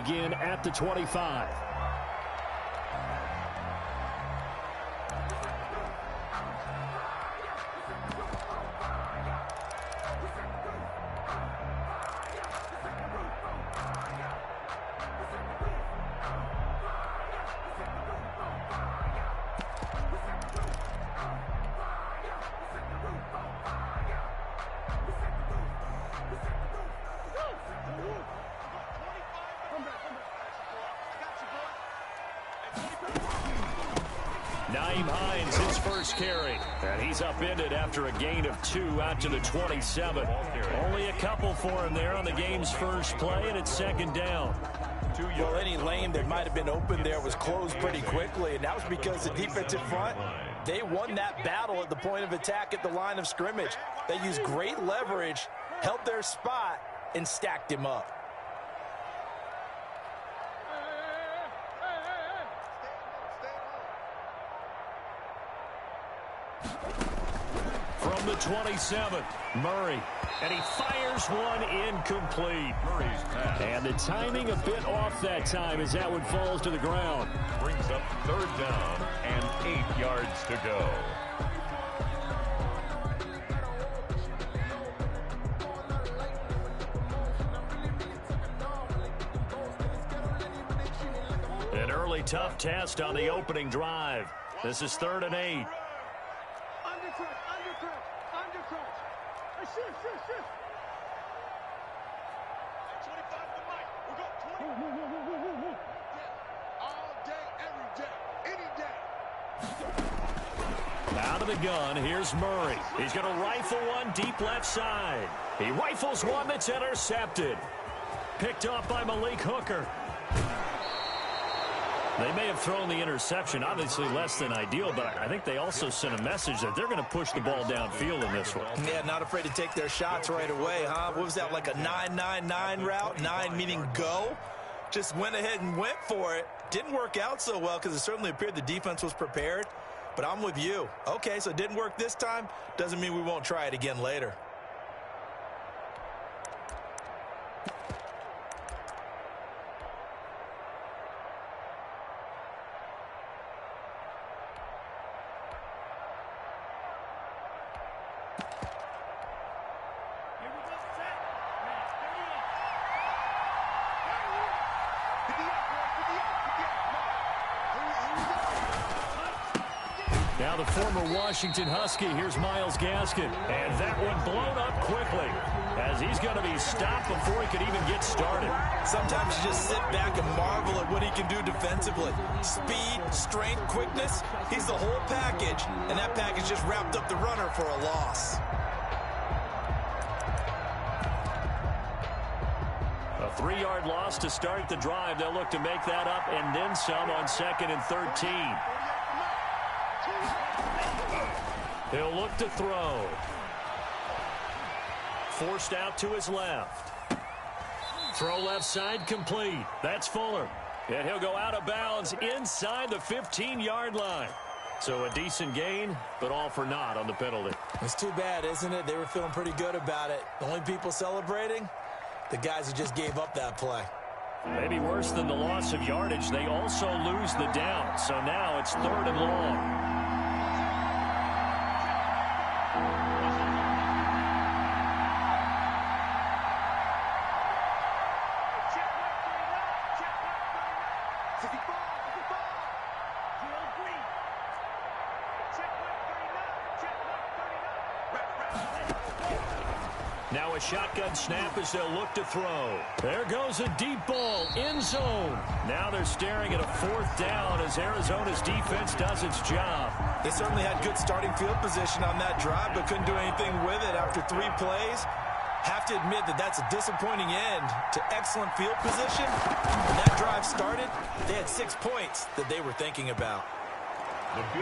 begin at the 25. Nyheim Hines, his first carry. And he's upended after a gain of 2 out to the 27. Only a couple for him there on the game's first play, and it's second down. Well, any lane that might have been open there was closed pretty quickly, and that was because the defensive front, they won that battle at the point of attack at the line of scrimmage. They used great leverage, held their spot, and stacked him up. From the 27, Murray, and he fires one incomplete. And the timing a bit off that time as that one falls to the ground. Brings up third down and 8 yards to go. An early tough test on the opening drive. This is 3rd and 8. Out of the gun, here's Murray. He's going to rifle one deep left side. He rifles one that's intercepted. Picked off by Malik Hooker. They may have thrown the interception, obviously less than ideal, but I think they also sent a message that they're going to push the ball downfield in this one. Yeah, not afraid to take their shots right away, huh? What was that, like a 9-9-9 route? 9 meaning go? Just went ahead and went for it. Didn't work out so well because it certainly appeared the defense was prepared. But I'm with you. Okay, so it didn't work this time. Doesn't mean we won't try it again later. Now the former Washington Husky, here's Myles Gaskin. And that one blown up quickly as he's going to be stopped before he could even get started. Sometimes you just sit back and marvel at what he can do defensively. Speed, strength, quickness, he's the whole package. And that package just wrapped up the runner for a loss. A 3-yard loss to start the drive. They'll look to make that up and then some on 2nd and 13. He'll look to throw. Forced out to his left. Throw left side complete. That's Fuller. And he'll go out of bounds inside the 15-yard line. So a decent gain, but all for naught on the penalty. It's too bad, isn't it? They were feeling pretty good about it. The only people celebrating, the guys who just gave up that play. Maybe worse than the loss of yardage, they also lose the down. So now it's 3rd and long. Now a shotgun snap as they'll look to throw. There goes a deep ball, end zone. Now they're staring at a 4th down as Arizona's defense does its job. They certainly had good starting field position on that drive, but couldn't do anything with it after 3 plays. Have to admit that that's a disappointing end to excellent field position. When that drive started, they had 6 points that they were thinking about.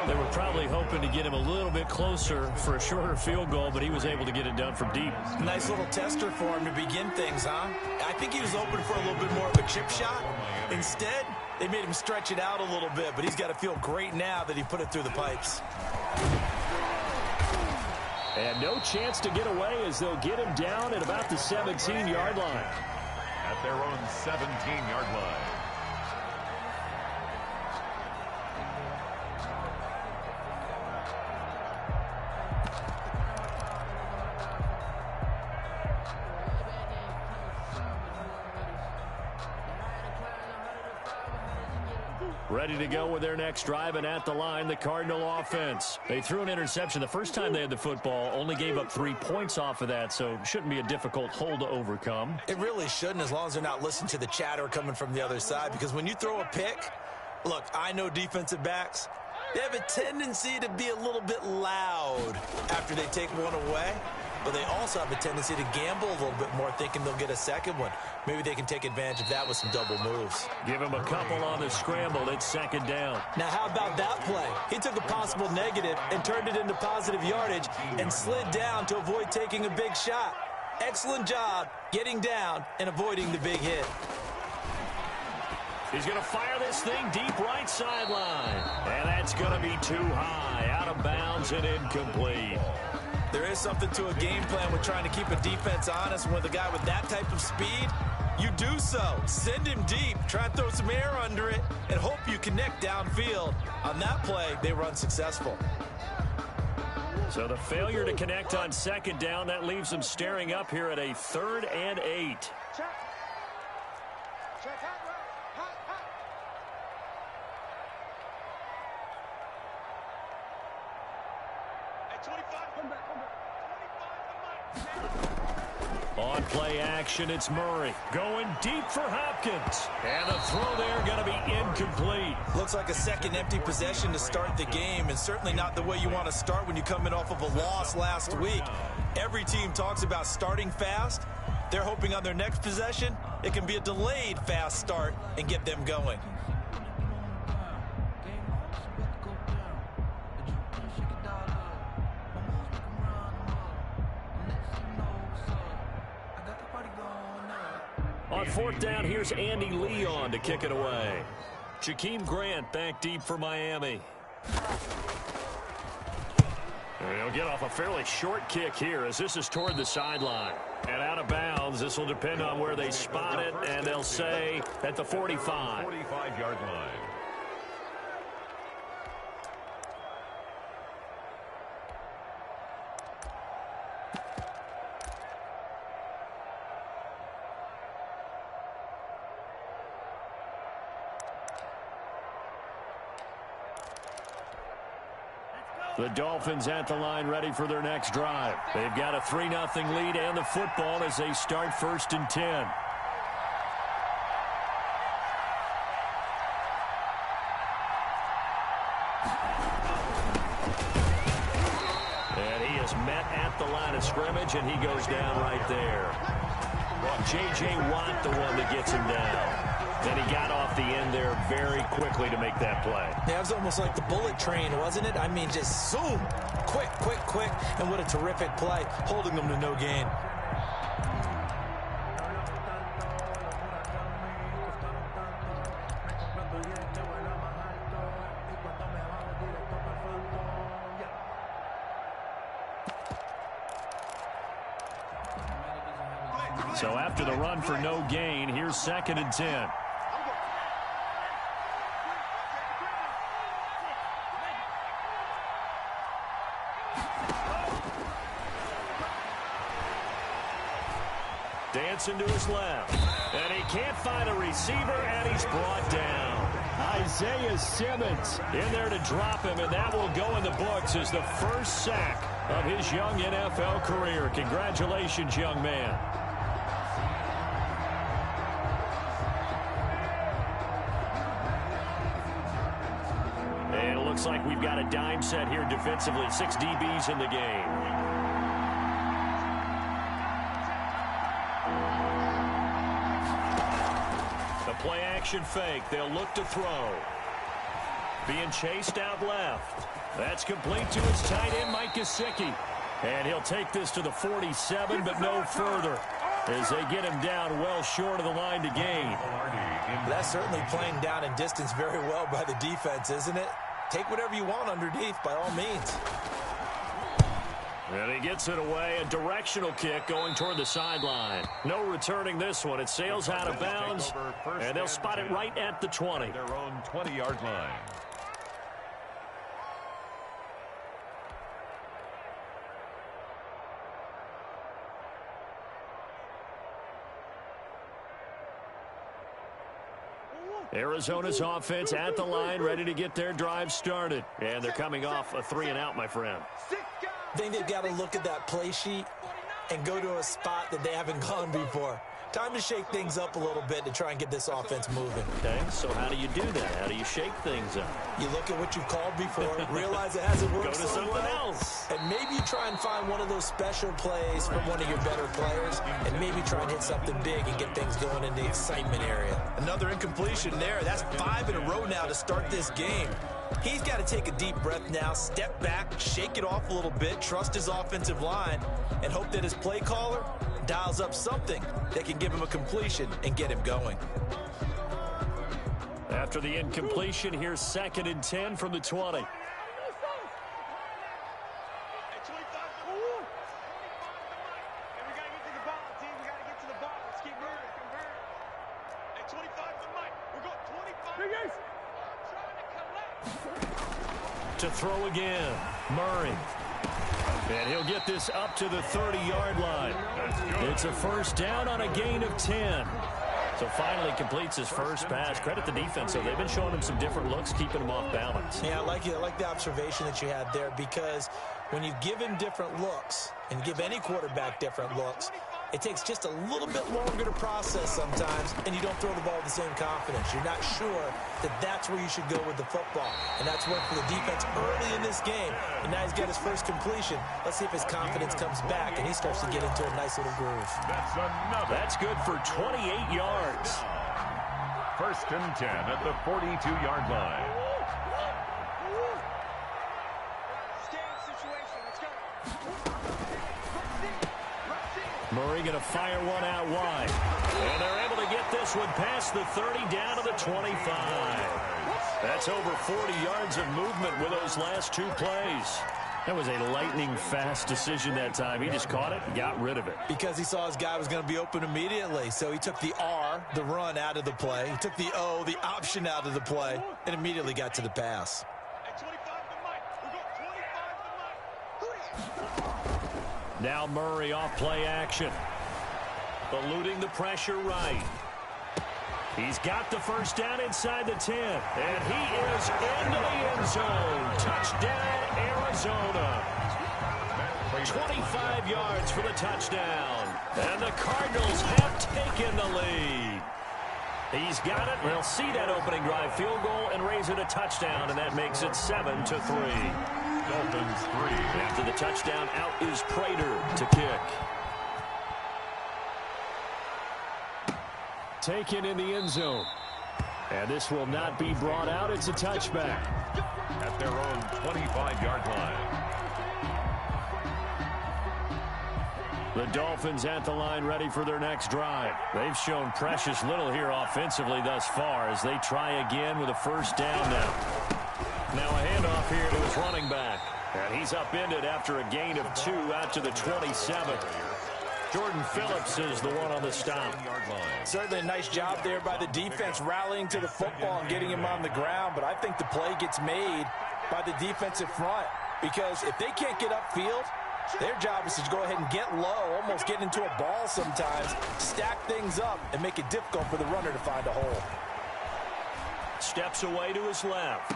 They were probably hoping to get him a little bit closer for a shorter field goal, but he was able to get it done from deep. Nice little tester for him to begin things, huh? I think he was open for a little bit more of a chip shot. Instead, they made him stretch it out a little bit, but he's got to feel great now that he put it through the pipes. And no chance to get away as they'll get him down at about the 17-yard line. at their own 17-yard line. Ready to go with their next drive, and at the line, the Cardinal offense. They threw an interception the first time they had the football, only gave up 3 points off of that, so shouldn't be a difficult hole to overcome. It really shouldn't, as long as they're not listening to the chatter coming from the other side, because when you throw a pick, look, I know defensive backs, they have a tendency to be a little bit loud after they take one away, but they also have a tendency to gamble a little bit more, thinking they'll get a second one. Maybe they can take advantage of that with some double moves. Give him a couple on the scramble. It's second down. Now, how about that play? He took a possible negative and turned it into positive yardage and slid down to avoid taking a big shot. Excellent job getting down and avoiding the big hit. He's going to fire this thing deep right sideline. And that's going to be too high, out of bounds and incomplete. There is something to a game plan with trying to keep a defense honest. With a guy with that type of speed, you do so. Send him deep, try and throw some air under it, and hope you connect downfield. On that play, they were unsuccessful. So the failure to connect on second down, that leaves them staring up here at a 3rd and 8. On play action, it's Murray going deep for Hopkins. And the throw there going to be incomplete. Looks like a second empty possession to start the game, and certainly not the way you want to start when you come in off of a loss last week. Every team talks about starting fast. They're hoping on their next possession, it can be a delayed fast start and get them going. On 4th down, here's Andy Leon to kick it away. Jakeem Grant back deep for Miami. And he'll get off a fairly short kick here as this is toward the sideline. And out of bounds, this will depend on where they spot it, and they'll say at the 45. 45-yard line. The Dolphins at the line ready for their next drive. They've got a 3-0 lead and the football as they start 1st and 10. And he is met at the line of scrimmage, and he goes down right there. J.J. Watt, the one that gets him down. Then he got off the end there very quickly to make that play. Yeah, it was almost like the bullet train, wasn't it? I mean, just zoom. Quick, quick, quick. And what a terrific play, holding them to no gain. So after the run for no gain, here's 2nd and 10. Dancing to his left. And he can't find a receiver, and he's brought down. Isaiah Simmons in there to drop him, and that will go in the books as the first sack of his young NFL career. Congratulations, young man. And it looks like we've got a dime set here defensively. 6 DBs in the game. Play action fake. They'll look to throw. Being chased out left. That's complete to his tight end, Mike Gesicki. And he'll take this to the 47, but no further, as they get him down well short of the line to gain. That's certainly playing down in distance very well by the defense, isn't it? Take whatever you want underneath, by all means. And he gets it away. A directional kick going toward the sideline. No returning this one. It sails out of bounds, and they'll spot it right at the 20. Their own 20-yard line. Arizona's offense at the line, ready to get their drive started. And they're coming off a 3-and-out, my friend. I think they've got to look at that play sheet and go to a spot that they haven't gone before. Time to shake things up a little bit to try and get this offense moving. Okay, so how do you do that? How do you shake things up? You look at what you've called before, realize it hasn't worked Go to so something well, else. and maybe you try and find one of those special plays from one of your better players, and maybe try and hit something big and get things going in the excitement area. Another incompletion there. That's 5 in a row now to start this game. He's got to take a deep breath now, step back, shake it off a little bit, trust his offensive line, and hope that his play caller dials up something that can give him a completion and get him going. After the incompletion, here's 2nd and 10 from the 20. To throw again, Murray. And he'll get this up to the 30-yard line. It's a first down on a gain of 10. So finally completes his first pass. Credit the defense, though. They've been showing him some different looks, keeping him off balance. Yeah, I like the observation that you had there, because when you give him different looks and give any quarterback different looks, it takes just a little bit longer to process sometimes, and you don't throw the ball with the same confidence. You're not sure that that's where you should go with the football. And that's worked for the defense early in this game. And now he's got his first completion. Let's see if his confidence comes back and he starts to get into a nice little groove. That's good for 28 yards. 1st and 10 at the 42-yard line. Murray going to fire one out wide. And they're able to get this one past the 30 down to the 25. That's over 40 yards of movement with those last 2 plays. That was a lightning-fast decision that time. He just caught it and got rid of it. Because he saw his guy was going to be open immediately. So he took the R, the run, out of the play. He took the O, the option, out of the play, and immediately got to the pass. Now Murray off play action. Eluding the pressure right. He's got the first down inside the 10. And he is into the end zone. Touchdown, Arizona. 25 yards for the touchdown. And the Cardinals have taken the lead. He's got it. We'll see that opening drive field goal and raise it a touchdown, and that makes it 7-3. Dolphins 3. After the touchdown, out is Prater to kick. Taken in the end zone. And this will not be brought out. It's a touchback. At their own 25-yard line. The Dolphins at the line, ready for their next drive. They've shown precious little here offensively thus far as they try again with a first down now. Now a handoff here to his running back. And he's upended after a gain of 2 out to the 27. Jordan Phillips is the one on the stop. Certainly a nice job there by the defense, rallying to the football and getting him on the ground. But I think the play gets made by the defensive front, because if they can't get upfield, their job is to go ahead and get low, almost get into a ball sometimes, stack things up, and make it difficult for the runner to find a hole. Steps away to his left.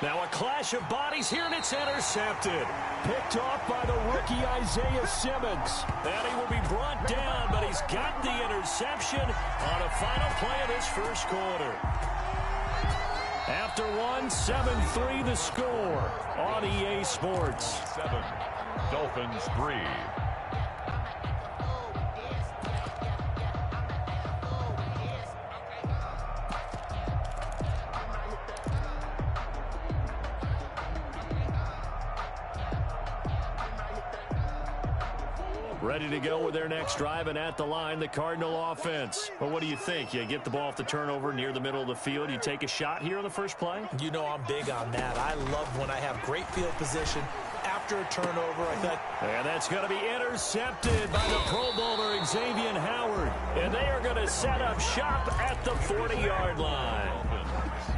Now a clash of bodies here, and it's intercepted. Picked off by the rookie Isaiah Simmons. And he will be brought down, but he's got the interception on a final play of this first quarter. After 7-3 the score on EA Sports. 7. Dolphins 3. Ready to go with their next drive, and at the line, the Cardinal offense. Well, what do you think? You get the ball off the turnover near the middle of the field. You take a shot here on the first play? You know I'm big on that. I love when I have great field position, after a turnover. I thought. And that's going to be intercepted by the Pro Bowler Xavier Howard. And they are going to set up shop at the 40-yard line.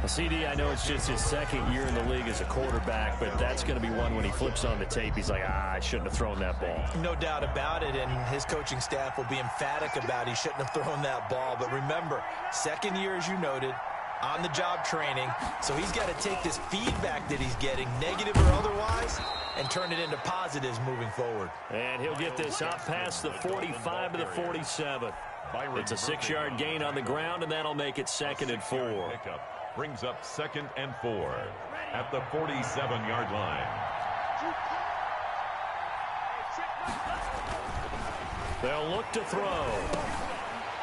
CD, I know it's just his second year in the league as a quarterback, but that's going to be one when he flips on the tape. He's like, I shouldn't have thrown that ball. No doubt about it, and his coaching staff will be emphatic about he shouldn't have thrown that ball. But remember, second year, as you noted, on-the-job training, so he's got to take this feedback that he's getting, negative or otherwise, and turn it into positives moving forward. And he'll get this up past the 45 to the 47. It's a 6-yard gain on the ground, and that'll make it 2nd and 4. Brings up 2nd and 4 at the 47-yard line. They'll look to throw.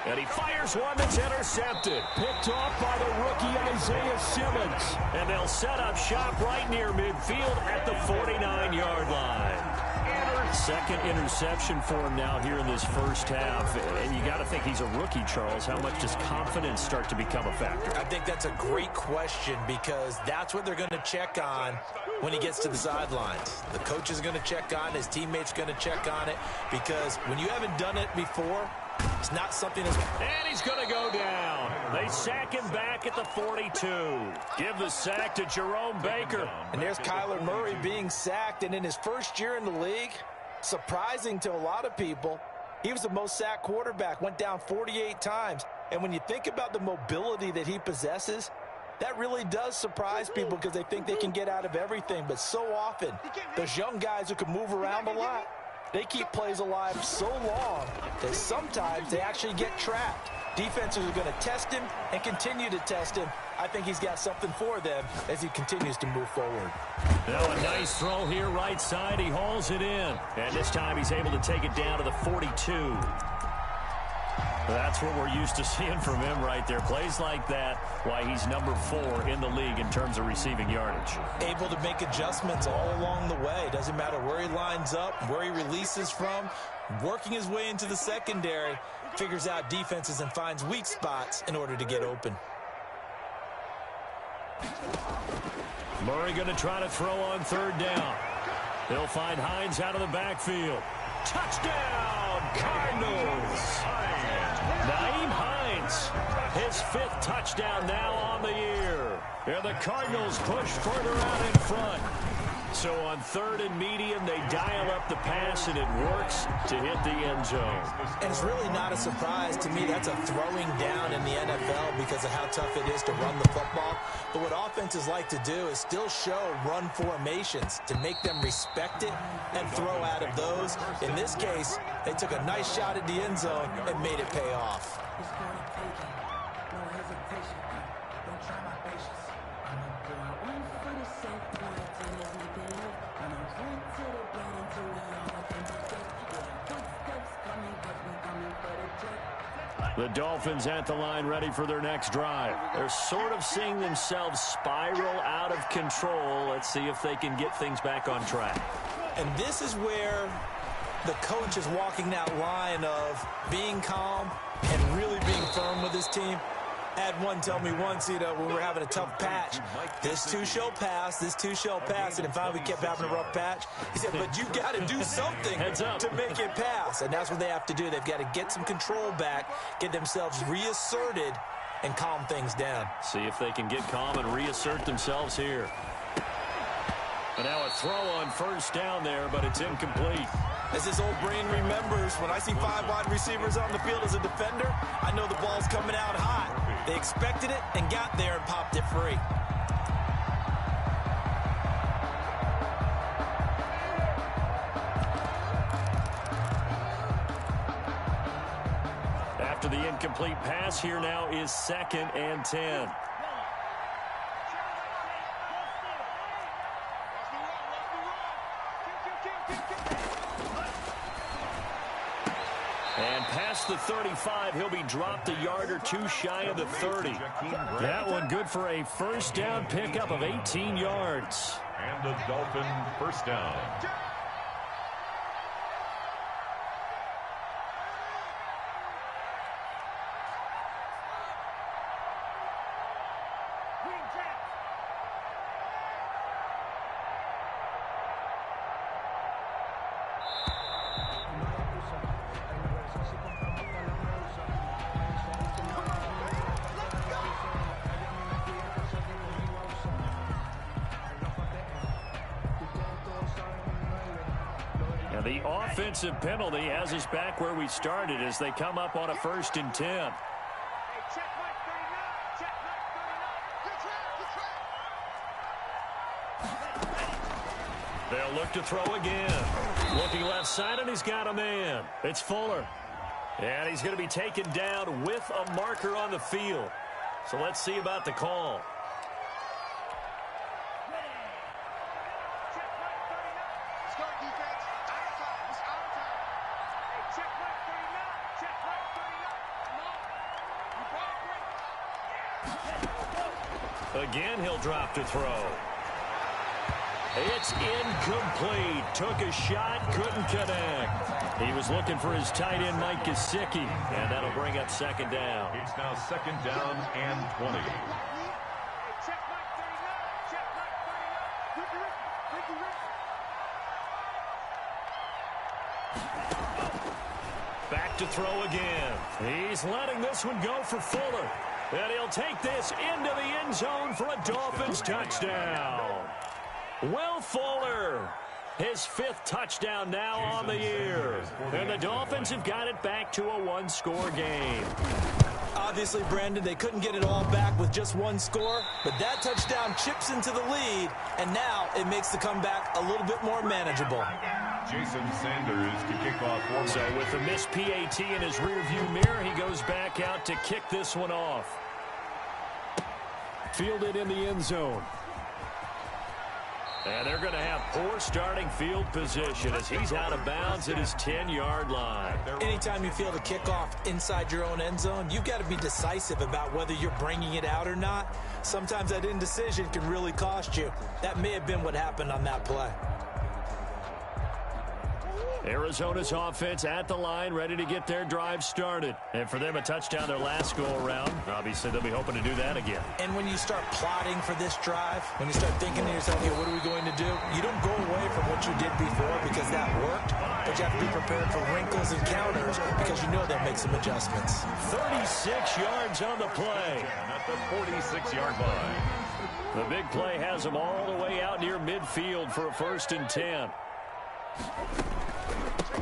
And he fires one that's intercepted. Picked off by the rookie Isaiah Simmons. And they'll set up shop right near midfield at the 49-yard line. Second interception for him now here in this first half. And you got to think he's a rookie, Charles. How much does confidence start to become a factor? I think that's a great question because that's what they're going to check on when he gets to the sidelines. The coach is going to check on it. His teammates going to check on it because when you haven't done it before, it's not something that's... And he's going to go down. They sack him back at the 42. Give the sack to Jerome Baker. And there's Kyler Murray being sacked. And in his first year in the league, surprising to a lot of people, he was the most sacked quarterback, went down 48 times. And when you think about the mobility that he possesses, that really does surprise people because they think they can get out of everything. But so often, those young guys who can move around a lot, they keep plays alive so long that sometimes they actually get trapped. Defenses are going to test him and continue to test him. I think he's got something for them as he continues to move forward. Now a nice throw here right side. He hauls it in. And this time he's able to take it down to the 42. That's what we're used to seeing from him right there. Plays like that, why he's number 4 in the league in terms of receiving yardage. Able to make adjustments all along the way. Doesn't matter where he lines up, where he releases from. Working his way into the secondary, figures out defenses and finds weak spots in order to get open. Murray going to try to throw on 3rd down. He'll find Hines out of the backfield. Touchdown, Cardinals! Nyheim Hines, his 5th touchdown now on the year. And the Cardinals push further out in front. So on 3rd and medium, they dial up the pass, and it works to hit the end zone. And it's really not a surprise to me. That's a throwing down in the NFL because of how tough it is to run the football. But what offenses like to do is still show run formations to make them respect it and throw out of those. In this case, they took a nice shot at the end zone and made it pay off. The Dolphins at the line ready for their next drive. They're sort of seeing themselves spiral out of control. Let's see if they can get things back on track. And this is where the coach is walking that line of being calm and really being firm with his team. I had one tell me once, when we were having a tough patch, this too shall pass, this too shall pass. And finally we kept having a rough patch. He said, but you got to do something to make it pass. And that's what they have to do. They've got to get some control back, get themselves reasserted, and calm things down. See if they can get calm and reassert themselves here. And now a throw on 1st down there, but it's incomplete. As his old brain remembers, when I see 5 wide receivers on the field as a defender, I know the ball's coming out hot. They expected it and got there and popped it free. After the incomplete pass, here now is 2nd and 10. And past the 35, he'll be dropped a yard or 2 shy of the 30. That one good for a 1st down pickup of 18 yards. And a Dolphin 1st down. The offensive penalty has us back where we started as they come up on a 1st and 10. They'll look to throw again. Looking left side, and he's got a man. It's Fuller. And he's going to be taken down with a marker on the field. So let's see about the call. Again, he'll drop to throw. It's incomplete. Took a shot, couldn't connect. He was looking for his tight end, Mike Gesicki, and that'll bring up 2nd down. It's now 2nd down and 20. Back to throw again. He's letting this one go for Fuller. And he'll take this into the end zone for a Dolphins touchdown. Will Fuller, his 5th touchdown now on the year. And the Dolphins have got it back to a 1-score game. Obviously, Brandon, they couldn't get it all back with just 1 score, but that touchdown chips into the lead, and now it makes the comeback a little bit more manageable. Jason Sanders to kick off. So with the missed PAT in his rearview mirror, he goes back out to kick this one off. Fielded in the end zone. And they're going to have poor starting field position as he's out of bounds at his 10-yard line. Anytime you field a kickoff inside your own end zone, you've got to be decisive about whether you're bringing it out or not. Sometimes that indecision can really cost you. That may have been what happened on that play. Arizona's offense at the line, ready to get their drive started. And for them, a touchdown their last go-around. Obviously, they'll be hoping to do that again. And when you start plotting for this drive, when you start thinking to yourself, hey, what are we going to do? You don't go away from what you did before because that worked, but you have to be prepared for wrinkles and counters because you know they'll make some adjustments. 36 yards on the play. At the 46-yard line. The big play has them all the way out near midfield for a 1st and 10.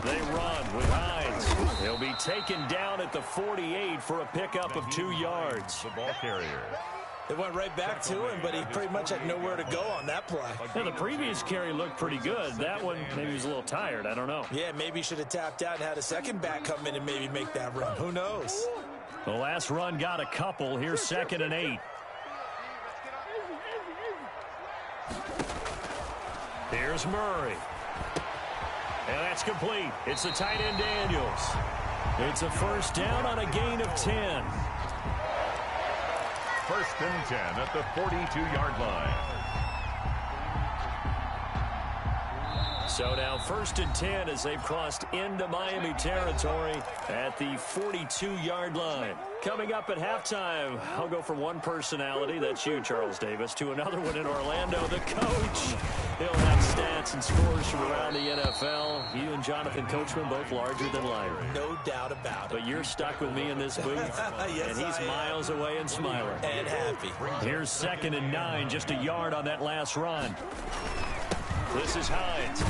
They run with Hines. He'll be taken down at the 48 for a pickup of 2 yards. The ball carrier. They went right back to him, but he pretty much had nowhere to go on that play. Now, the previous carry looked pretty good. That one, maybe he was a little tired. I don't know. Yeah, maybe he should have tapped out and had a second back come in and maybe make that run. Who knows? The last run got a couple. Here's 2nd and 8. Here's Murray. And that's complete. It's the tight end Daniels. It's a 1st down on a gain of 10. 1st and 10 at the 42-yard line. So now 1st and 10 as they've crossed into Miami territory at the 42-yard line. Coming up at halftime, I'll go from one personality, that's you, Charles Davis, to another one in Orlando, the coach. He'll have stats and scores from around the NFL. You and Jonathan Coachman both larger than life. No doubt about it. But you're stuck with me in this booth, yes, and he's miles away and smiling. And happy. Here's 2nd and 9, just a yard on that last run. This is Hines.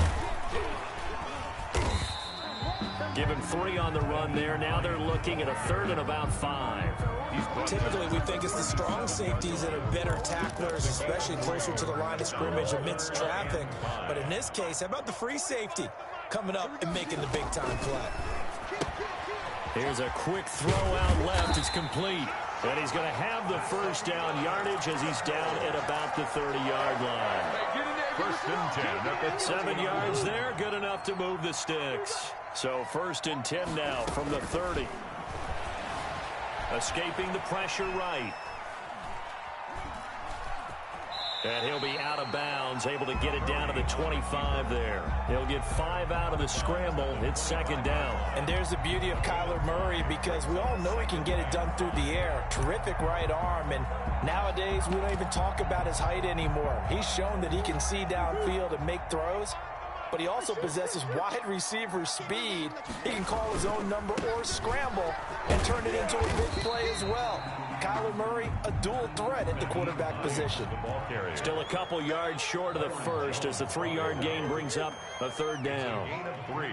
Given 3 on the run there. Now they're looking at a 3rd and about 5. Typically, we think it's the strong safeties that are better tacklers, especially closer to the line of scrimmage amidst traffic. But in this case, how about the free safety coming up and making the big-time play? Here's a quick throw out left. It's complete. And he's going to have the 1st down yardage as he's down at about the 30-yard line. 1st and 10 at the 7 yards there, good enough to move the sticks. So 1st and 10 now from the 30. Escaping the pressure right. And he'll be out of bounds, able to get it down to the 25 there. He'll get 5 out of the scramble. It's 2nd down. And there's the beauty of Kyler Murray because we all know he can get it done through the air. Terrific right arm. And nowadays, we don't even talk about his height anymore. He's shown that he can see downfield and make throws. But he also possesses wide receiver speed. He can call his own number or scramble and turn it into a big play as well. Kyler Murray, a dual threat at the quarterback position. Still a couple yards short of the first as the 3-yard gain brings up a third down. Gain of 3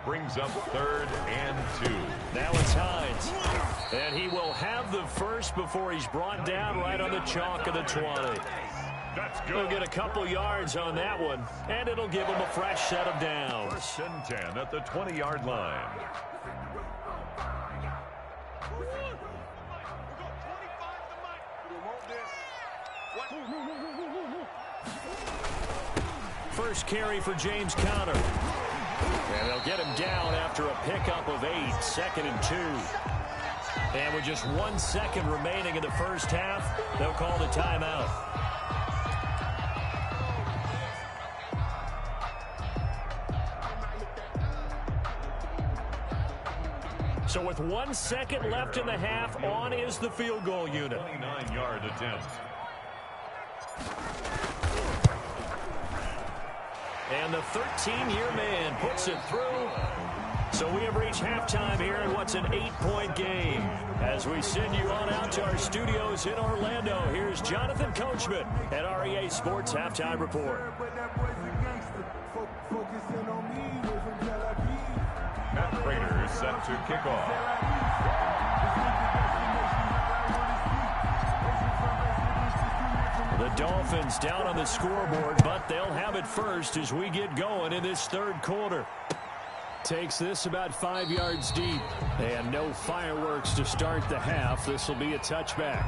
brings up 3rd and 2. Now it's Hines. And he will have the first before he's brought down right on the chalk of the 20. That's good. He'll get a couple yards on that one, and it'll give him a fresh set of downs. 1st and 10 at the 20-yard line. First carry for James Conner. And they'll get him down after a pickup of 8, 2nd and 2. And with just 1 second remaining in the first half, they'll call the timeout. So with 1 second left in the half, on is the field goal unit. 29-yard attempt. And the 13-year man puts it through. So we have reached halftime here in what's an 8-point game. As we send you on out to our studios in Orlando, here's Jonathan Coachman at REA Sports Halftime Report. Matt Prater set to kick off. The Dolphins down on the scoreboard, but they'll have it first as we get going in this third quarter. Takes this about 5 yards deep. And no fireworks to start the half. This will be a touchback.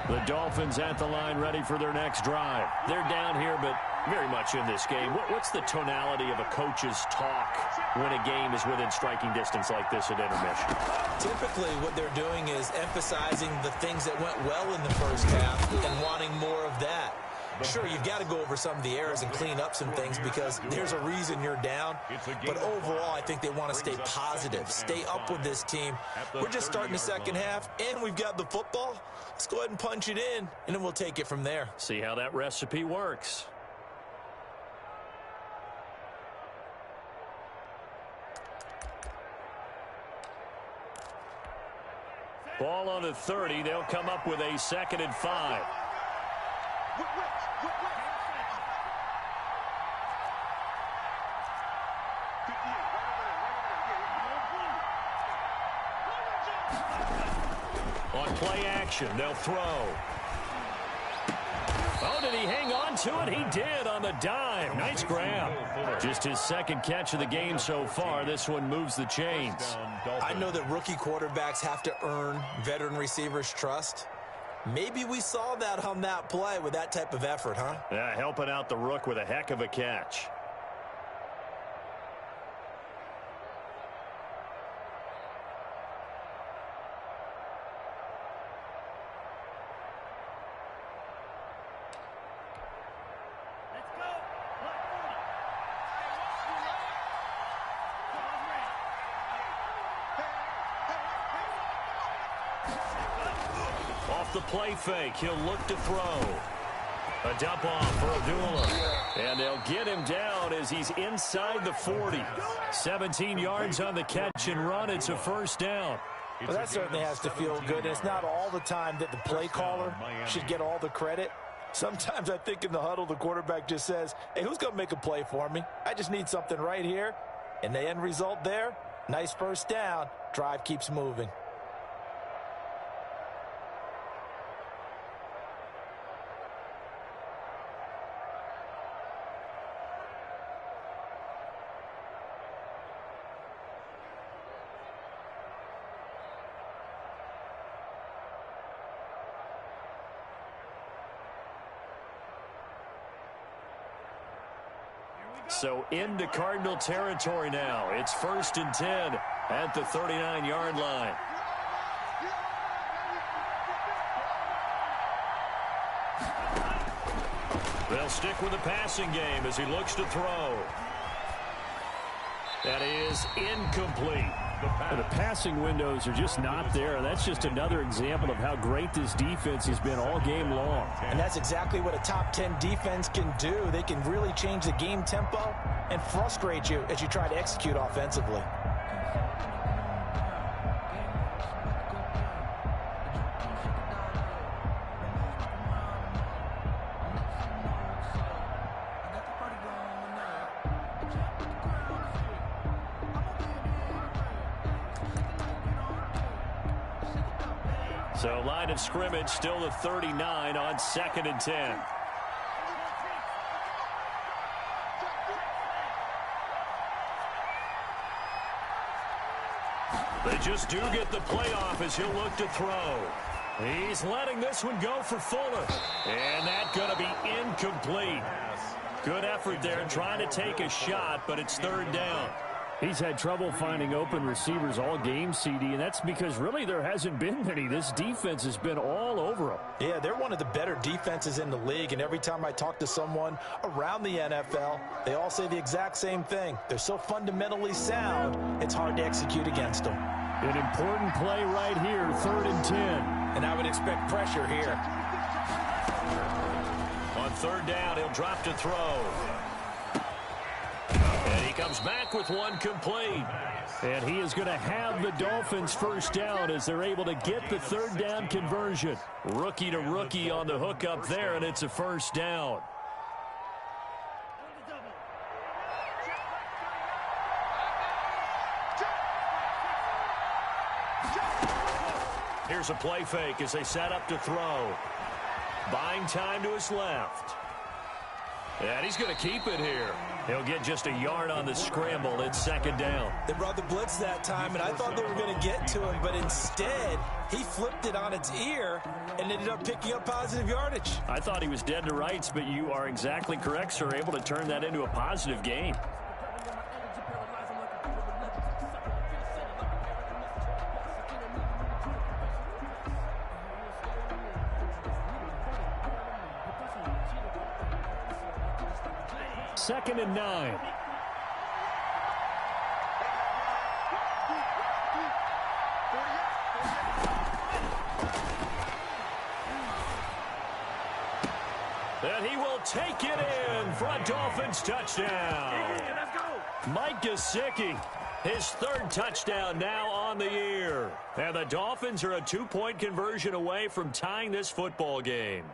The Dolphins at the line ready for their next drive. They're down here, but very much in this game. What's the tonality of a coach's talk when a game is within striking distance like this at intermission? Typically, what they're doing is emphasizing the things that went well in the first half and wanting more of that. Sure, you've got to go over some of the errors and clean up some things because there's a reason you're down. But overall, I think they want to stay positive, stay up with this team. We're just starting the second half, and we've got the football. Let's go ahead and punch it in, and then we'll take it from there. See how that recipe works. Ball on the 30. They'll come up with a 2nd and 5. On play action, they'll throw. Oh, did he hang on to it? He did on the dime. Nice grab. Just his 2nd catch of the game so far. This one moves the chains. I know that rookie quarterbacks have to earn veteran receivers' trust. Maybe we saw that on that play with that type of effort, huh? Yeah, helping out the rook with a heck of a catch. Off the play fake, he'll look to throw. A dump off for Abdullah. And they'll get him down as he's inside the 40. 17 yards on the catch and run. It's a first down. Well, that certainly has to feel good. It's not all the time that the play caller should get all the credit. Sometimes I think in the huddle, the quarterback just says, hey, who's going to make a play for me? I just need something right here. And the end result there, nice first down. Drive keeps moving. So into Cardinal territory now. It's 1st and 10 at the 39-yard line. They'll stick with the passing game as he looks to throw. That is incomplete. The passing windows are just not there. That's just another example of how great this defense has been all game long. And that's exactly what a top 10 defense can do. They can really change the game tempo and frustrate you as you try to execute offensively. So line of scrimmage still the 39 on 2nd and 10. They just do get the playoff as he'll look to throw. He's letting this one go for Fuller. And that's going to be incomplete. Good effort there trying to take a shot, but it's 3rd down. He's had trouble finding open receivers all game, CD, and that's because really there hasn't been many. This defense has been all over them. Yeah, they're one of the better defenses in the league, and every time I talk to someone around the NFL, they all say the exact same thing. They're so fundamentally sound, it's hard to execute against them. An important play right here, 3rd and 10. And I would expect pressure here. On 3rd down, he'll drop to throw. And he comes back with one complete. And he is going to have the Dolphins 1st down as they're able to get the 3rd down conversion. Rookie to rookie on the hook up there, and it's a 1st down. Here's a play fake as they set up to throw. Buying time to his left. And he's going to keep it here. He'll get just a yard on the scramble. It's 2nd down. They brought the blitz that time, and I thought they were going to get to him, but instead, he flipped it on its ear and ended up picking up positive yardage. I thought he was dead to rights, but you are exactly correct, sir. Able to turn that into a positive gain. Second and 9. And he will take it in for a Dolphins touchdown. Mike Gesicki, his 3rd touchdown now on the year. And the Dolphins are a 2-point conversion away from tying this football game.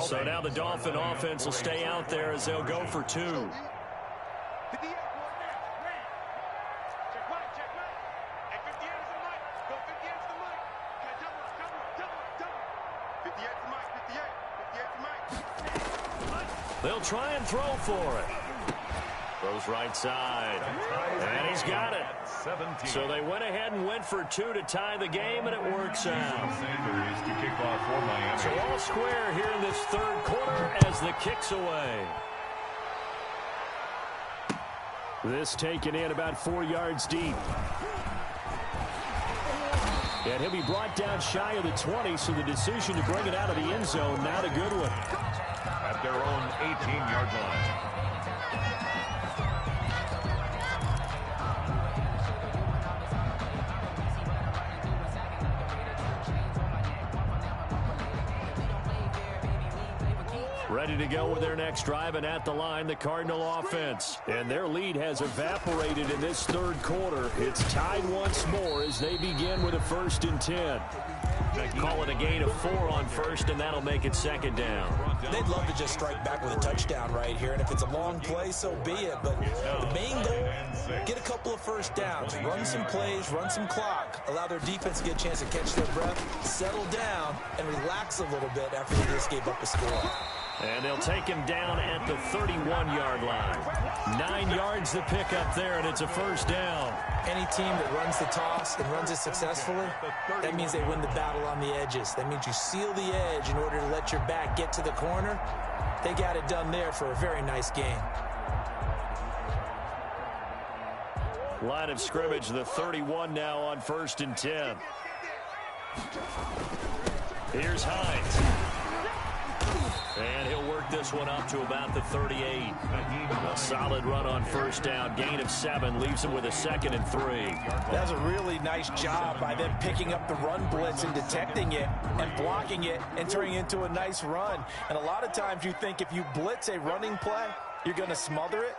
So now the Dolphin offense will stay out there as they'll go for 2. They'll try and throw for it. Throws right side. And he's got it. So they went ahead and went for 2 to tie the game, and it works out. So all square here in this 3rd quarter as the kick's away. This taken in about 4 yards deep. And he'll be brought down shy of the 20, so the decision to bring it out of the end zone, not a good one. At their own 18-yard line. Ready to go with their next drive, and at the line, the Cardinal offense. And their lead has evaporated in this 3rd quarter. It's tied once more as they begin with a 1st and 10. They call it a gain of 4 on 1st, and that'll make it 2nd down. They'd love to just strike back with a touchdown right here, and if it's a long play, so be it. But the main goal, get a couple of 1st downs, run some plays, run some clock, allow their defense to get a chance to catch their breath, settle down, and relax a little bit after they just gave up a score. And they'll take him down at the 31-yard line. 9 yards to pick up there, and it's a 1st down. Any team that runs the toss and runs it successfully, that means they win the battle on the edges. That means you seal the edge in order to let your back get to the corner. They got it done there for a very nice game. Line of scrimmage, the 31 now on 1st and 10. Here's Hines. And he'll work this one up to about the 38. A solid run on first down. Gain of 7 leaves him with a 2nd and 3. That was a really nice job by them picking up the run blitz and detecting it and blocking it and turning it into a nice run. And a lot of times you think if you blitz a running play, you're going to smother it.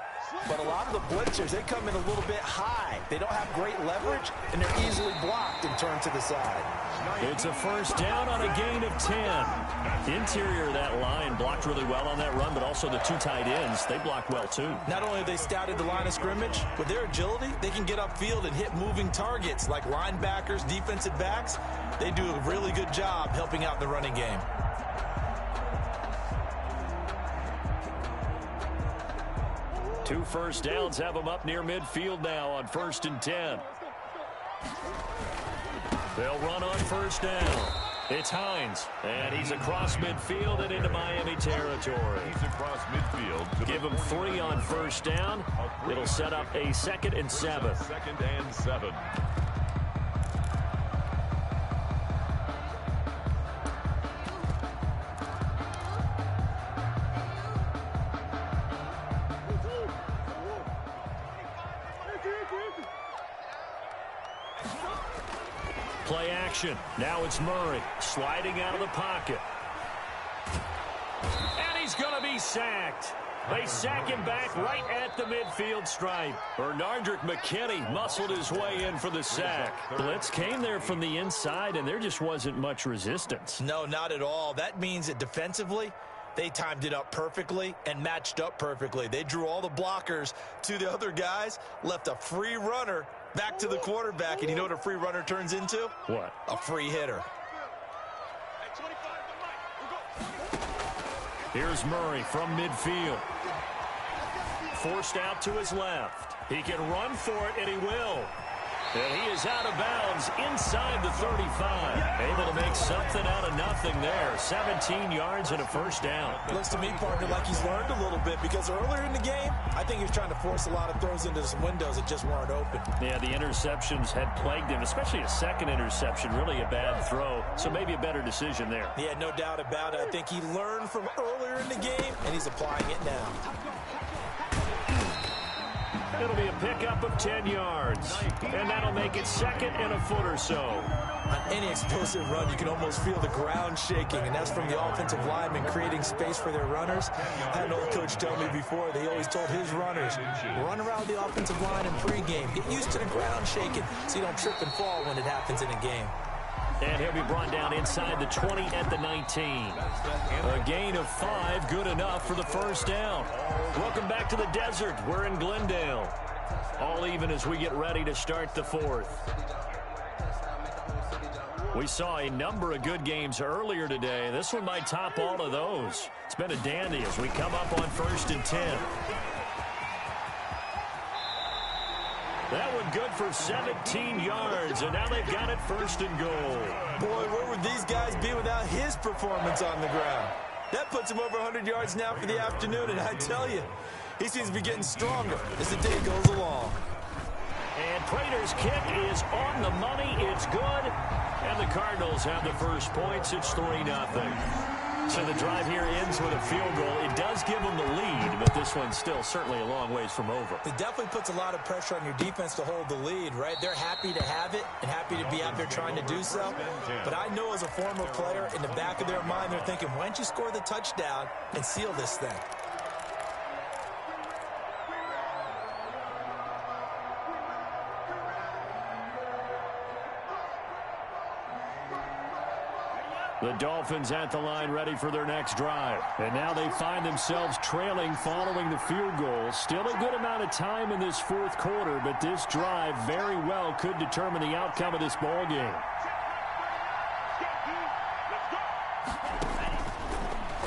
But a lot of the blitzers, they come in a little bit high. They don't have great leverage, and they're easily blocked and turned to the side. It's a first down on a gain of 10. The interior of that line blocked really well on that run, but also the 2 tight ends, they blocked well too. Not only have they scouted the line of scrimmage, with their agility, they can get upfield and hit moving targets like linebackers, defensive backs. They do a really good job helping out the running game. Two first downs have them up near midfield now on 1st and 10. They'll run on first down. It's Hines, and he's across midfield and into Miami territory. He's across midfield. Give him 3 on first down. It'll set up a 2nd and 7. 2nd and 7. Play action. Now it's Murray sliding out of the pocket. And he's going to be sacked. They sack him back right at the midfield stripe. Bernardrick McKinney muscled his way in for the sack. Blitz came there from the inside, and there just wasn't much resistance. No, not at all. That means that defensively, they timed it up perfectly and matched up perfectly. They drew all the blockers to the other guys, left a free runner back to the quarterback, and you know what a free runner turns into? What? A free hitter. Here's Murray from midfield. Forced out to his left. He can run for it, and he will. And he is out of bounds inside the 35. Able to make something out of nothing there. 17 yards and a first down. Looks to me, partner, like he's learned a little bit, because earlier in the game, I think he was trying to force a lot of throws into some windows that just weren't open. Yeah, the interceptions had plagued him, especially a second interception. Really a bad throw, so maybe a better decision there. Yeah, no doubt about it. I think he learned from earlier in the game, and he's applying it now. It'll be a pickup of 10 yards, and that'll make it 2nd and a foot or so. On any explosive run, you can almost feel the ground shaking, and that's from the offensive linemen creating space for their runners. I had an old coach tell me before, they always told his runners, run around the offensive line in pregame. Get used to the ground shaking so you don't trip and fall when it happens in a game. And he'll be brought down inside the 20 at the 19. A gain of 5, good enough for the first down. Welcome back to the desert. We're in Glendale. All even as we get ready to start the 4th. We saw a number of good games earlier today. This one might top all of those. It's been a dandy as we come up on 1st and 10. That one good for 17 yards, and now they've got it 1st and goal. Boy, where would these guys be without his performance on the ground? That puts him over 100 yards now for the afternoon, and I tell you, he seems to be getting stronger as the day goes along. And Prater's kick is on the money. It's good. And the Cardinals have the first points. It's 3-0. So the drive here ends with a field goal. It does give them the lead, but this one's still certainly a long ways from over. It definitely puts a lot of pressure on your defense to hold the lead, right? They're happy to have it and happy to be out there trying to do so. But I know as a former player, in the back of their mind, they're thinking, why don't you score the touchdown and seal this thing? The Dolphins at the line ready for their next drive. And now they find themselves trailing following the field goal. Still a good amount of time in this 4th quarter, but this drive very well could determine the outcome of this ball game.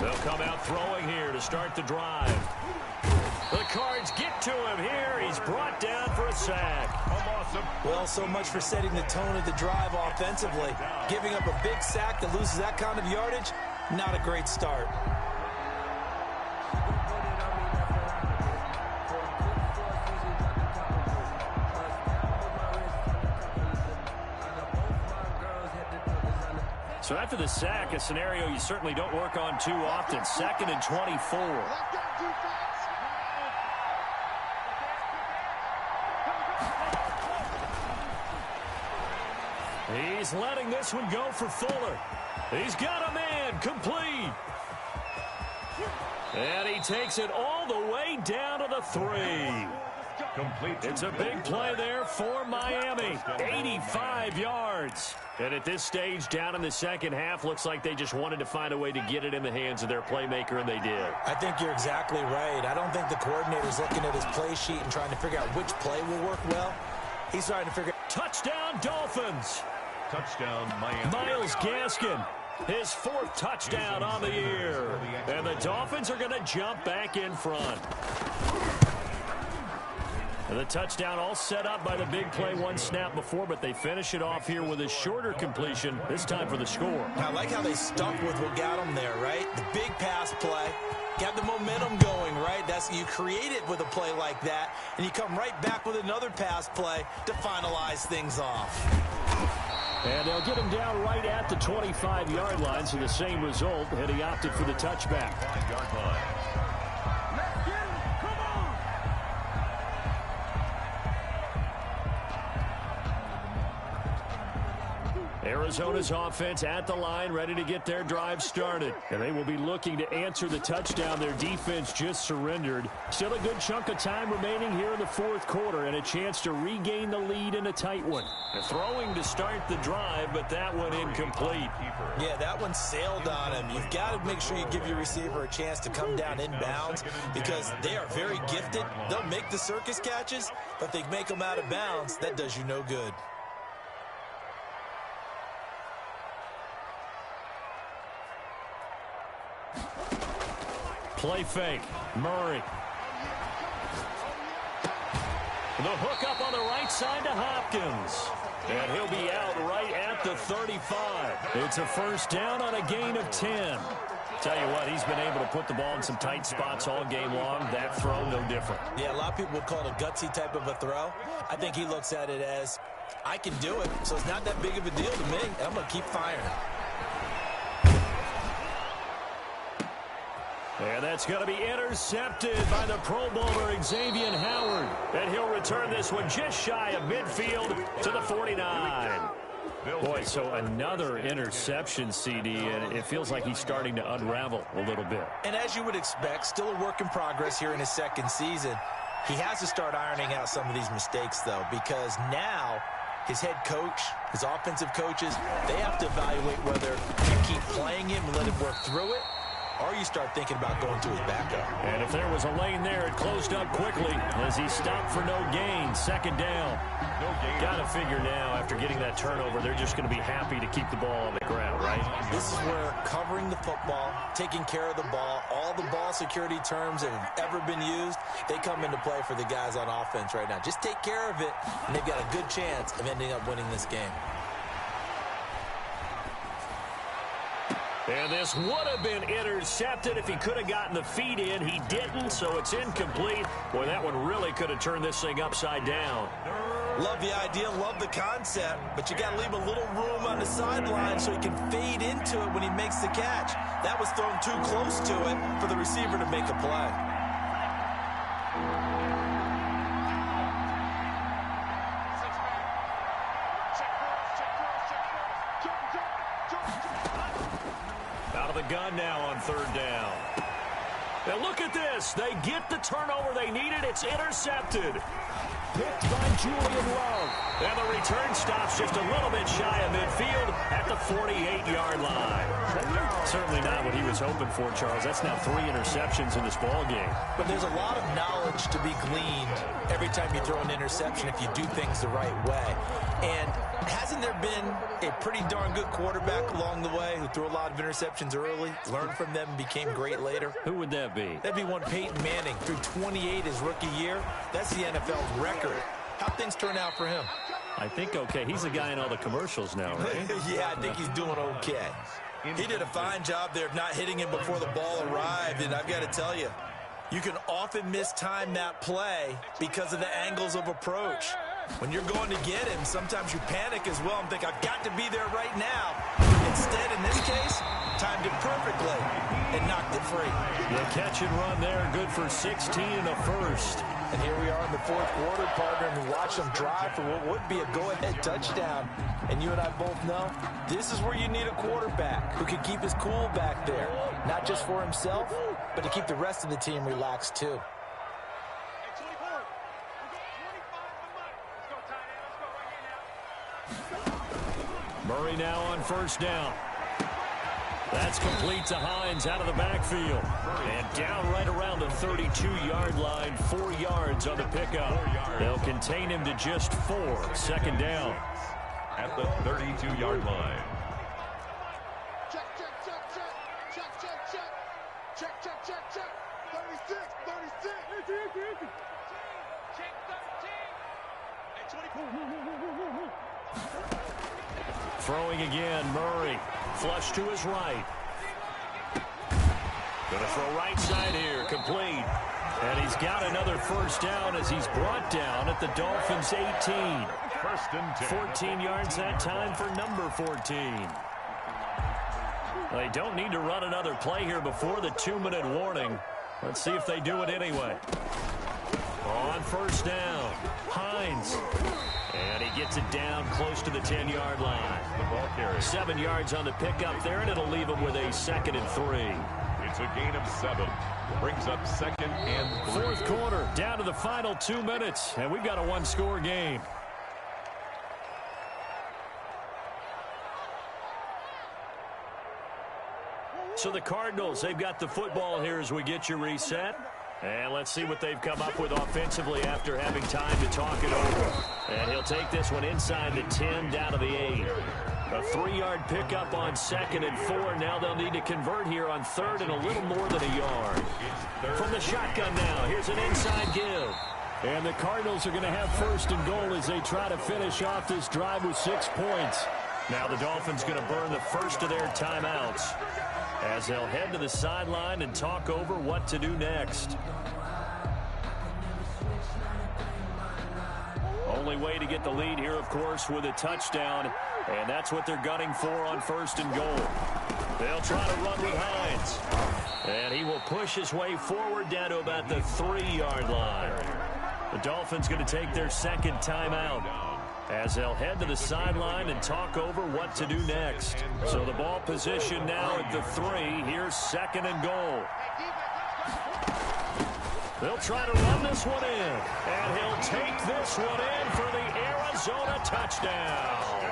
They'll come out throwing here to start the drive. The Cards get to him here. He's brought down for a sack. Awesome. Well, so much for setting the tone of the drive offensively. Giving up a big sack that loses that kind of yardage, not a great start. So after the sack, a scenario you certainly don't work on too often. 2nd and 24. He's letting this one go for Fuller. He's got a man, complete. And he takes it all the way down to the 3. Complete. It's a big play there for Miami. 85 yards. And at this stage, down in the second half, looks like they just wanted to find a way to get it in the hands of their playmaker, and they did. I think you're exactly right. I don't think the coordinator's looking at his play sheet and trying to figure out which play will work well. He's trying to figure out. Touchdown, Dolphins. Touchdown, Miami. Myles Gaskin, his 4th touchdown on the year. And the Dolphins are going to jump back in front. And the touchdown all set up by the big play 1 snap before, but they finish it off here with a shorter completion, this time for the score. I like how they stuck with what got them there, right? The big pass play. Got the momentum going, right? That's you create it with a play like that, and you come right back with another pass play to finalize things off. And they'll get him down right at the 25-yard line, so the same result, and he opted for the touchback. 5-yard line. Arizona's offense at the line, ready to get their drive started. And they will be looking to answer the touchdown their defense just surrendered. Still a good chunk of time remaining here in the 4th quarter and a chance to regain the lead in a tight one. They're throwing to start the drive, but that one incomplete. Yeah, that one sailed on him. You've got to make sure you give your receiver a chance to come down inbounds because they are very gifted. They'll make the circus catches, but if they make them out of bounds, that does you no good. Play fake. Murray. The hook up on the right side to Hopkins. And he'll be out right at the 35. It's a first down on a gain of 10. Tell you what, he's been able to put the ball in some tight spots all game long. That throw, no different. Yeah, a lot of people would call it a gutsy type of a throw. I think he looks at it as, I can do it, so it's not that big of a deal to me. I'm going to keep firing. And that's going to be intercepted by the Pro Bowler Xavier Howard. And he'll return this one just shy of midfield to the 49. Boy, so another interception, CD, and it feels like he's starting to unravel a little bit. And as you would expect, still a work in progress here in his 2nd season. He has to start ironing out some of these mistakes, though, because now his head coach, his offensive coaches, they have to evaluate whether you keep playing him and let him work through it, or you start thinking about going to his backup. And if there was a lane there, it closed up quickly as he stopped for no gain. 2nd down. No gain. Got to figure now, after getting that turnover, they're just going to be happy to keep the ball on the ground, right? This is where covering the football, taking care of the ball, all the ball security terms that have ever been used, they come into play for the guys on offense right now. Just take care of it, and they've got a good chance of ending up winning this game. And this would have been intercepted if he could have gotten the feet in. He didn't, so it's incomplete. Boy, that one really could have turned this thing upside down. Love the idea, love the concept, but you got to leave a little room on the sideline so he can fade into it when he makes the catch. That was thrown too close to it for the receiver to make a play. Gun now on 3rd down. Now look at this. They get the turnover they needed. It's intercepted. Picked by Julian Love. And the return stops just a little bit shy of midfield at the 48-yard line. Certainly not what he was hoping for, Charles. That's now 3 interceptions in this ball game. But there's a lot of knowledge to be gleaned every time you throw an interception if you do things the right way. And hasn't there been a pretty darn good quarterback along the way who threw a lot of interceptions early, learned from them, and became great later? Who would that be? That'd be one Peyton Manning. Threw 28 his rookie year. That's the NFL's record. How'd things turn out for him? I think okay. He's the guy in all the commercials now, right? Yeah, I think he's doing okay. He did a fine job there of not hitting him before the ball arrived, and I've got to tell you, you can often mistime that play because of the angles of approach. When you're going to get him, sometimes you panic as well and think, I've got to be there right now. Instead, in this case, timed it perfectly and knocked it free. The catch and run there, good for 16 and a first. And here we are in the fourth quarter, partner, and we watch them drive for what would be a go-ahead touchdown. And you and I both know this is where you need a quarterback who can keep his cool back there, not just for himself, but to keep the rest of the team relaxed too. Murray now on first down. That's complete to Hines out of the backfield. And down right around the 32-yard line, 4 yards on the pickup. They'll contain him to just 4. Second down. At the 32-yard line. Check, check, check, check. Check, check, check. Check, check, check, check. 36, 36. Check 13. And 24. Throwing again, Murray. Flush to his right. Going to throw right side here, complete. And he's got another first down as he's brought down at the Dolphins' 18. First and 10. 14 yards that time for number 14. They don't need to run another play here before the 2-minute warning. Let's see if they do it anyway. On first down, Hines. And he gets it down close to the 10-yard line. The ball carries. 7 yards on the pickup there, and it'll leave him with a 2nd and 3. It's a gain of 7. Brings up 2nd and 3. Fourth quarter, down to the final 2 minutes, and we've got a one-score game. So the Cardinals, they've got the football here as we get you reset. And let's see what they've come up with offensively after having time to talk it over. And he'll take this one inside the 10, down to the 8. A 3-yard pickup on 2nd and 4. Now they'll need to convert here on 3rd and a little more than a yard. From the shotgun now, here's an inside give. And the Cardinals are going to have 1st and goal as they try to finish off this drive with 6 points. Now the Dolphins going to burn the first of their timeouts as they'll head to the sideline and talk over what to do next. Only way to get the lead here, of course, with a touchdown, and that's what they're gunning for on 1st and goal. They'll try to run with Hines, and he will push his way forward down to about the 3-yard line. The Dolphins going to take their 2nd timeout as they'll head to the sideline and talk over what to do next. So the ball position now at the 3. Here's 2nd and goal. They'll try to run this one in, and he'll take this one in for the Arizona touchdown.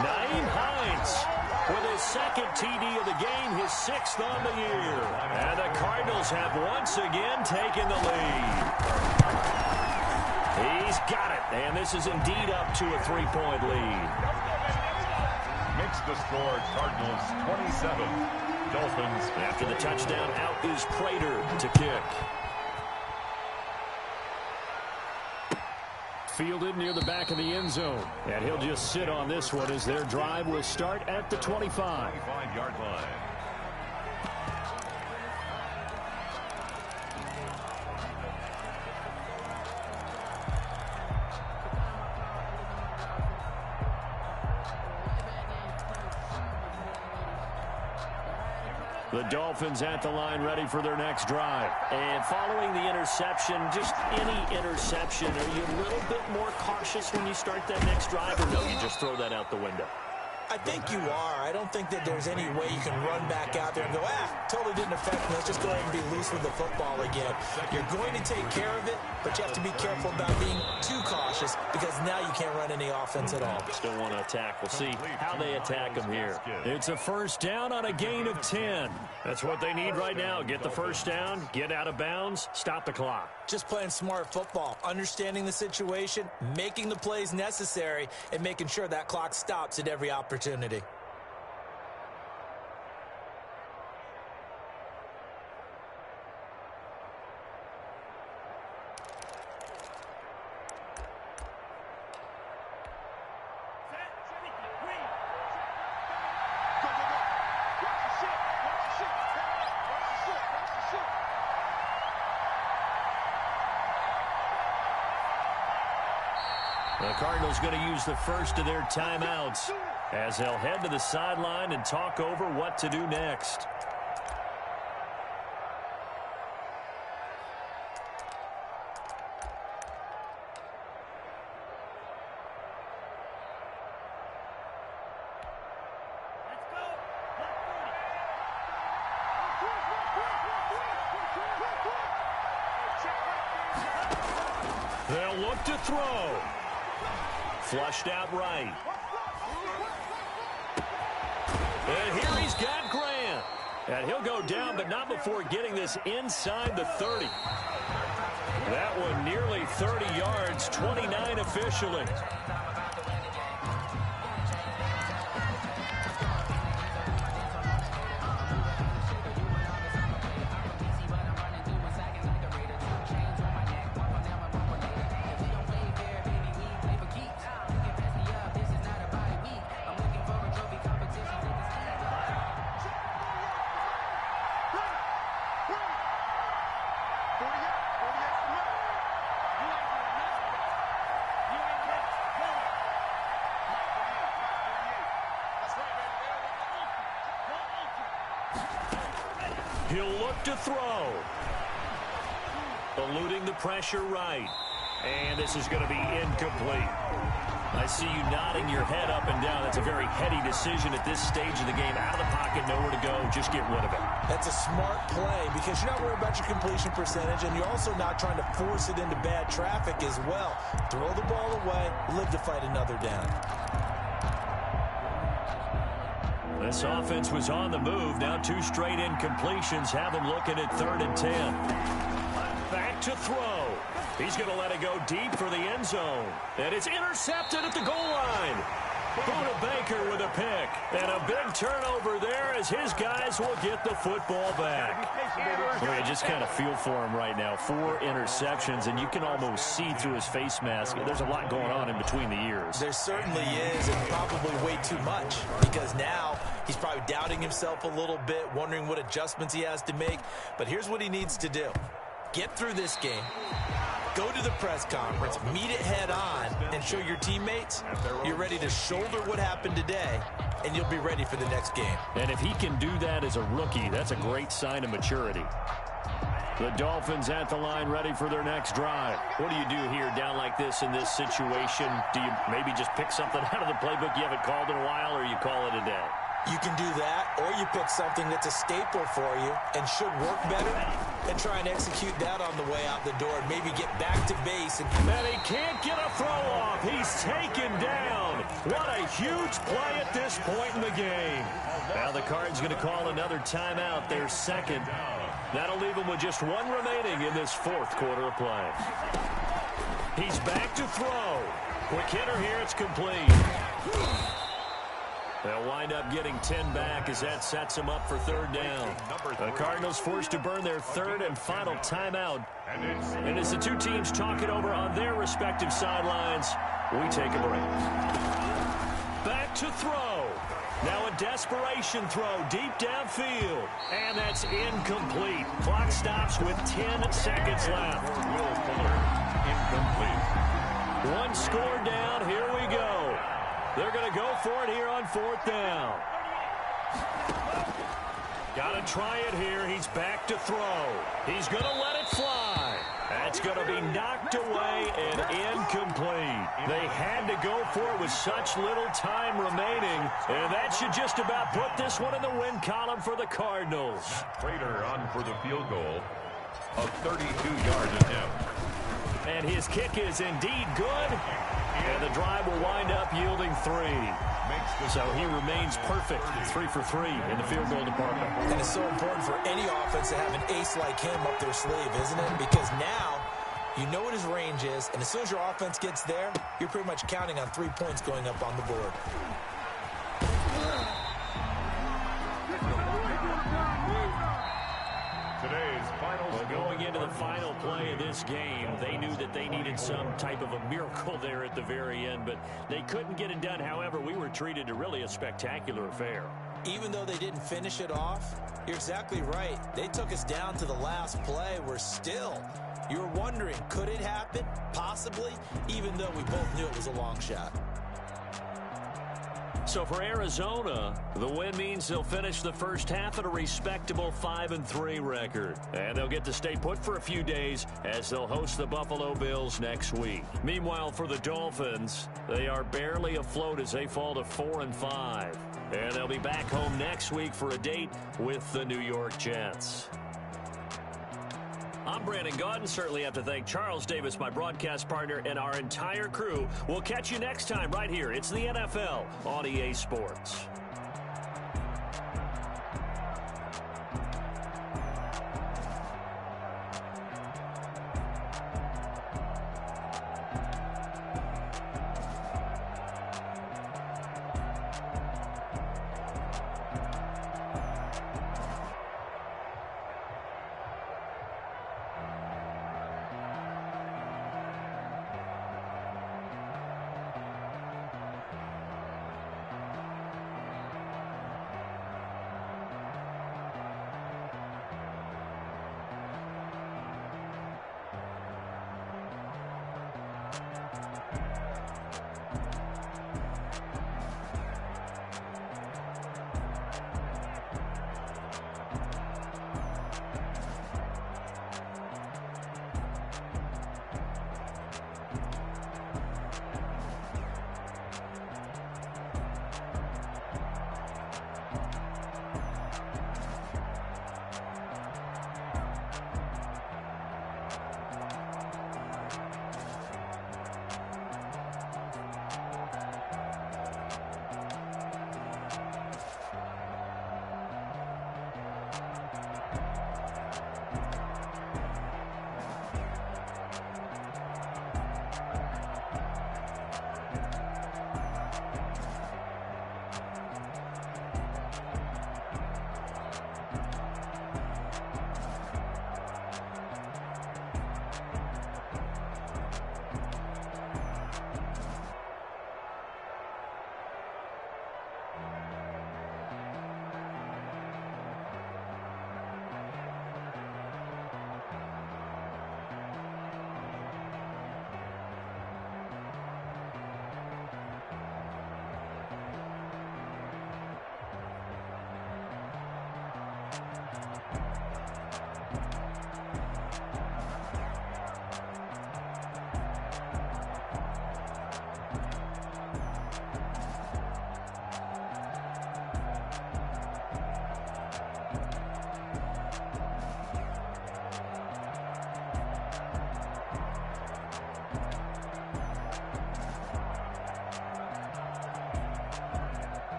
Nyheim Hines with his 2nd TD of the game, his 6th on the year. And the Cardinals have once again taken the lead. He's got it, and this is indeed up to a 3-point lead. Makes the score Cardinals 27. Dolphins. After the touchdown, out is Prater to kick. Fielded near the back of the end zone. And he'll just sit on this one as their drive will start at the 25. 25-yard line. The Dolphins at the line ready for their next drive. And following the interception, just any interception, are you a little bit more cautious when you start that next drive, or no, you just throw that out the window? I think you are. I don't think that there's any way you can run back out there and go, totally didn't affect me. Let's just go ahead and be loose with the football again. You're going to take care of it, but you have to be careful about being too cautious because now you can't run any offense at all. Still want to attack. We'll see how they attack them here. It's a first down on a gain of 10. That's what they need right now. Get the first down, get out of bounds, stop the clock. Just playing smart football, understanding the situation, making the plays necessary, and making sure that clock stops at every opportunity. The Cardinals going to use the first of their timeouts as they'll head to the sideline and talk over what to do next. They'll look to throw. Flushed out right. And here he's got Grant. And he'll go down, but not before getting this inside the 30. That one nearly 30 yards, 29 officially. He'll look to throw. Eluding the pressure right. And this is going to be incomplete. I see you nodding your head up and down. That's a very heady decision at this stage of the game. Out of the pocket, nowhere to go. Just get rid of it. That's a smart play because you're not worried about your completion percentage, and you're also not trying to force it into bad traffic as well. Throw the ball away, live to fight another down. This offense was on the move. Now 2 straight incompletions have them looking at 3rd and 10. Back to throw. He's going to let it go deep for the end zone. And it's intercepted at the goal line. Buda Baker with a pick. And a big turnover there as his guys will get the football back. Well, you just kind of feel for him right now. 4 interceptions, and you can almost see through his face mask. There's a lot going on in between the ears. There certainly is, and probably way too much, because now he's probably doubting himself a little bit, wondering what adjustments he has to make. But here's what he needs to do. Get through this game. Go to the press conference, meet it head on, and show your teammates you're ready to shoulder what happened today, and you'll be ready for the next game. And if he can do that as a rookie, that's a great sign of maturity. The Dolphins at the line ready for their next drive. What do you do here down like this in this situation? Do you maybe just pick something out of the playbook you haven't called in a while, or you call it a day? You can do that, or you pick something that's a staple for you and should work better and try and execute that on the way out the door and maybe get back to base. And he can't get a throw off. He's taken down. What a huge play at this point in the game. Now the Card's going to call another timeout, their second. That'll leave him with just 1 remaining in this 4th quarter of play. He's back to throw. Quick hitter here, it's complete. They'll wind up getting 10 back as that sets them up for 3rd down. The Cardinals forced to burn their 3rd and final timeout. And as the 2 teams talk it over on their respective sidelines, we take a break. Back to throw. Now a desperation throw deep downfield. And that's incomplete. Clock stops with 10 seconds left. Will Fuller, incomplete. 1 score down. Here we go. They're going to go for it here on 4th down. Got to try it here. He's back to throw. He's going to let it fly. That's going to be knocked away and incomplete. They had to go for it with such little time remaining, and that should just about put this one in the win column for the Cardinals. Prater on for the field goal of 32 yards attempt. And his kick is indeed good. And the drive will wind up yielding 3. So he remains perfect, 3 for 3 in the field goal department. And it's so important for any offense to have an ace like him up their sleeve, isn't it? Because now you know what his range is, and as soon as your offense gets there, you're pretty much counting on 3 points going up on the board. Well, going into the final play of this game, they knew that they needed some type of a miracle there at the very end, but they couldn't get it done. However, we were treated to really a spectacular affair. Even though they didn't finish it off, you're exactly right. They took us down to the last play. We're still, you're wondering, could it happen? Possibly, even though we both knew it was a long shot. So for Arizona, the win means they'll finish the first half at a respectable 5-3 record. And they'll get to stay put for a few days as they'll host the Buffalo Bills next week. Meanwhile, for the Dolphins, they are barely afloat as they fall to 4-5. And they'll be back home next week for a date with the New York Jets. I'm Brandon Gaudin. Certainly have to thank Charles Davis, my broadcast partner, and our entire crew. We'll catch you next time right here. It's the NFL on EA Sports.